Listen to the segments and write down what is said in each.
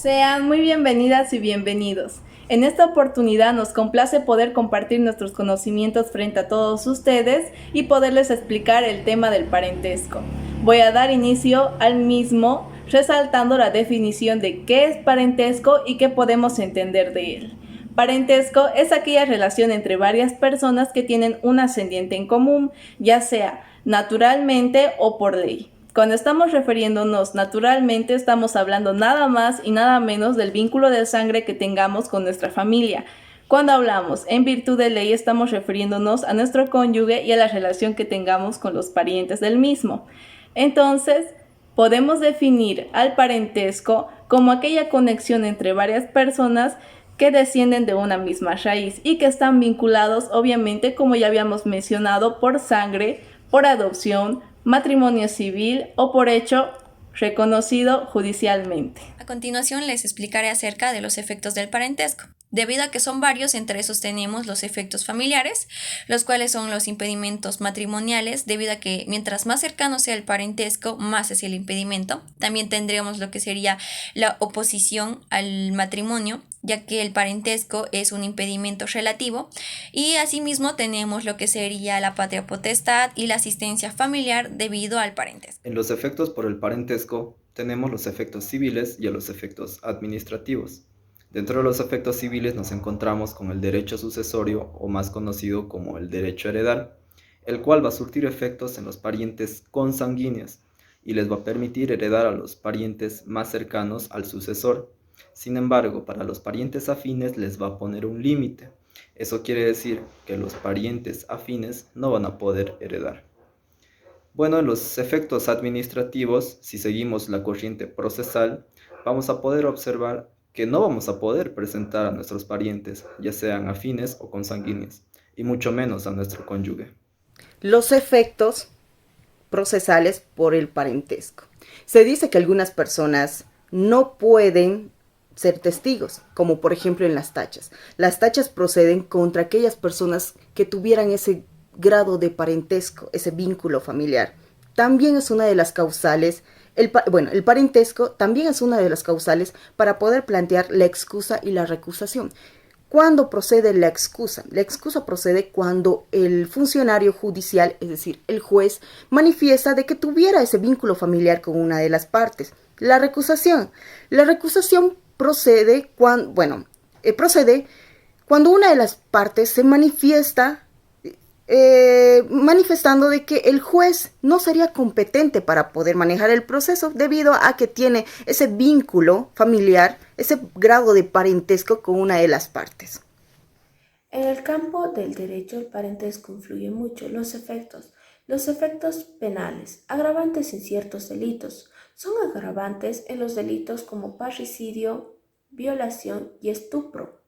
Sean muy bienvenidas y bienvenidos. En esta oportunidad nos complace poder compartir nuestros conocimientos frente a todos ustedes y poderles explicar el tema del parentesco. Voy a dar inicio al mismo resaltando la definición de qué es parentesco y qué podemos entender de él. Parentesco es aquella relación entre varias personas que tienen un ascendiente en común, ya sea naturalmente o por ley. Cuando estamos refiriéndonos naturalmente, estamos hablando nada más y nada menos del vínculo de sangre que tengamos con nuestra familia. Cuando hablamos en virtud de ley, estamos refiriéndonos a nuestro cónyuge y a la relación que tengamos con los parientes del mismo. Entonces, podemos definir al parentesco como aquella conexión entre varias personas que descienden de una misma raíz y que están vinculados, obviamente, como ya habíamos mencionado, por sangre, por adopción, matrimonio civil o por hecho reconocido judicialmente. A continuación les explicaré acerca de los efectos del parentesco. Debido a que son varios, entre esos tenemos los efectos familiares, los cuales son los impedimentos matrimoniales, debido a que mientras más cercano sea el parentesco, más es el impedimento. También tendríamos lo que sería la oposición al matrimonio, ya que el parentesco es un impedimento relativo. Y asimismo tenemos lo que sería la patria potestad y la asistencia familiar debido al parentesco. En los efectos por el parentesco tenemos los efectos civiles y los efectos administrativos. Dentro de los efectos civiles nos encontramos con el derecho sucesorio o más conocido como el derecho a heredar, el cual va a surtir efectos en los parientes consanguíneos y les va a permitir heredar a los parientes más cercanos al sucesor. Sin embargo, para los parientes afines les va a poner un límite. Eso quiere decir que los parientes afines no van a poder heredar. Bueno, en los efectos administrativos, si seguimos la corriente procesal, vamos a poder observar que no vamos a poder presentar a nuestros parientes, ya sean afines o consanguíneos, y mucho menos a nuestro cónyuge. Los efectos procesales por el parentesco. Se dice que algunas personas no pueden ser testigos, como por ejemplo en las tachas. Las tachas proceden contra aquellas personas que tuvieran ese grado de parentesco, ese vínculo familiar. También es una de las causales, el parentesco también es una de las causales para poder plantear la excusa y la recusación. ¿Cuándo procede la excusa? La excusa procede cuando el funcionario judicial, es decir, el juez, manifiesta de que tuviera ese vínculo familiar con una de las partes. La recusación. La recusación procede procede cuando una de las partes se manifiesta manifestando de que el juez no sería competente para poder manejar el proceso debido a que tiene ese vínculo familiar, ese grado de parentesco con una de las partes. En el campo del derecho el parentesco influye mucho los efectos penales, agravantes en ciertos delitos, son agravantes en los delitos como parricidio, violación y estupro.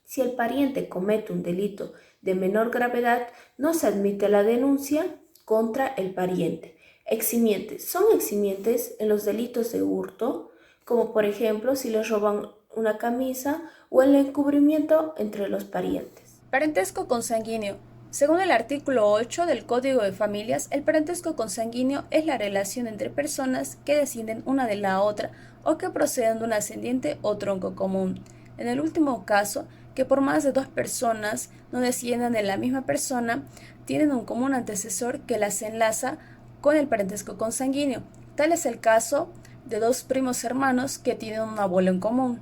Si el pariente comete un delito de menor gravedad, no se admite la denuncia contra el pariente. Eximientes. Son eximientes en los delitos de hurto, como por ejemplo si les roban una camisa o el encubrimiento entre los parientes. Parentesco consanguíneo. Según el artículo 8 del Código de Familias, el parentesco consanguíneo es la relación entre personas que descienden una de la otra o que proceden de un ascendiente o tronco común. En el último caso, que por más de dos personas no desciendan de la misma persona, tienen un común antecesor que las enlaza con el parentesco consanguíneo. Tal es el caso de dos primos hermanos que tienen un abuelo en común.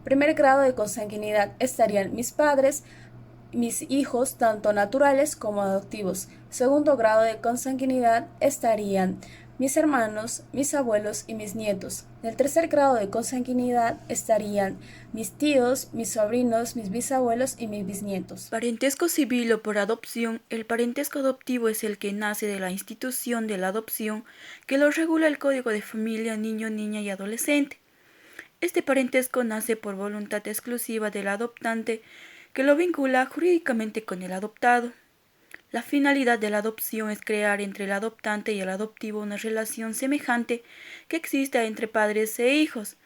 Primer grado de consanguinidad estarían mis padres, mis hijos, tanto naturales como adoptivos. Segundo grado de consanguinidad estarían mis hermanos, mis abuelos y mis nietos. En el tercer grado de consanguinidad estarían mis tíos, mis sobrinos, mis bisabuelos y mis bisnietos. Parentesco civil o por adopción. El parentesco adoptivo es el que nace de la institución de la adopción, que lo regula el Código de Familia, niño, niña y adolescente. Este parentesco nace por voluntad exclusiva del adoptante, que lo vincula jurídicamente con el adoptado. La finalidad de la adopción es crear entre el adoptante y el adoptivo una relación semejante que exista entre padres e hijos.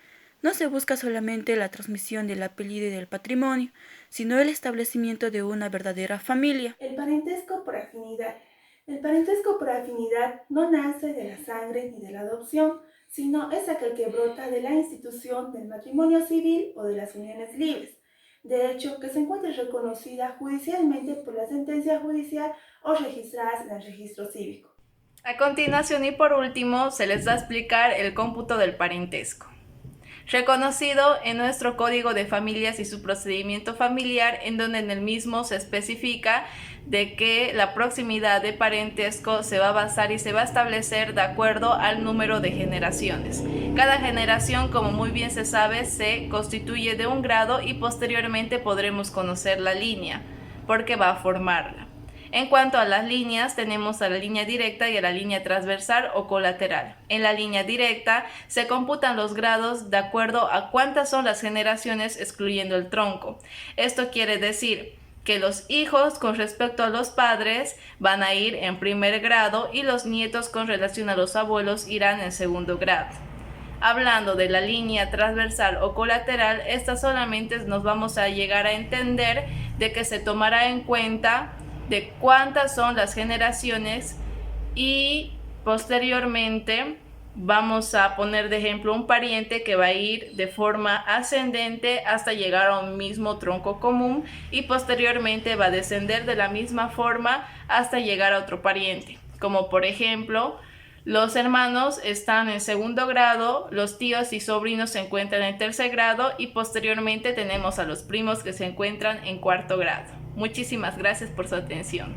No se busca solamente la transmisión del apellido y del patrimonio, sino el establecimiento de una verdadera familia. El parentesco por afinidad. El parentesco por afinidad no nace de la sangre ni de la adopción, sino es aquel que brota de la institución del matrimonio civil o de las uniones libres, derecho que se encuentra reconocida judicialmente por la sentencia judicial o registradas en el registro cívico. A continuación y por último, se les va a explicar el cómputo del parentesco. Reconocido en nuestro Código de Familias y su procedimiento familiar, en donde en el mismo se especifica de que la proximidad de parentesco se va a basar y se va a establecer de acuerdo al número de generaciones. Cada generación, como muy bien se sabe, se constituye de un grado y posteriormente podremos conocer la línea, porque va a formarla. En cuanto a las líneas, tenemos a la línea directa y a la línea transversal o colateral. En la línea directa se computan los grados de acuerdo a cuántas son las generaciones excluyendo el tronco. Esto quiere decir que los hijos con respecto a los padres van a ir en primer grado y los nietos con relación a los abuelos irán en segundo grado. Hablando de la línea transversal o colateral, esta solamente nos vamos a llegar a entender de que se tomará en cuenta de cuántas son las generaciones y posteriormente vamos a poner de ejemplo un pariente que va a ir de forma ascendente hasta llegar a un mismo tronco común y posteriormente va a descender de la misma forma hasta llegar a otro pariente, como por ejemplo los hermanos están en segundo grado, los tíos y sobrinos se encuentran en tercer grado y posteriormente tenemos a los primos que se encuentran en cuarto grado. Muchísimas gracias por su atención.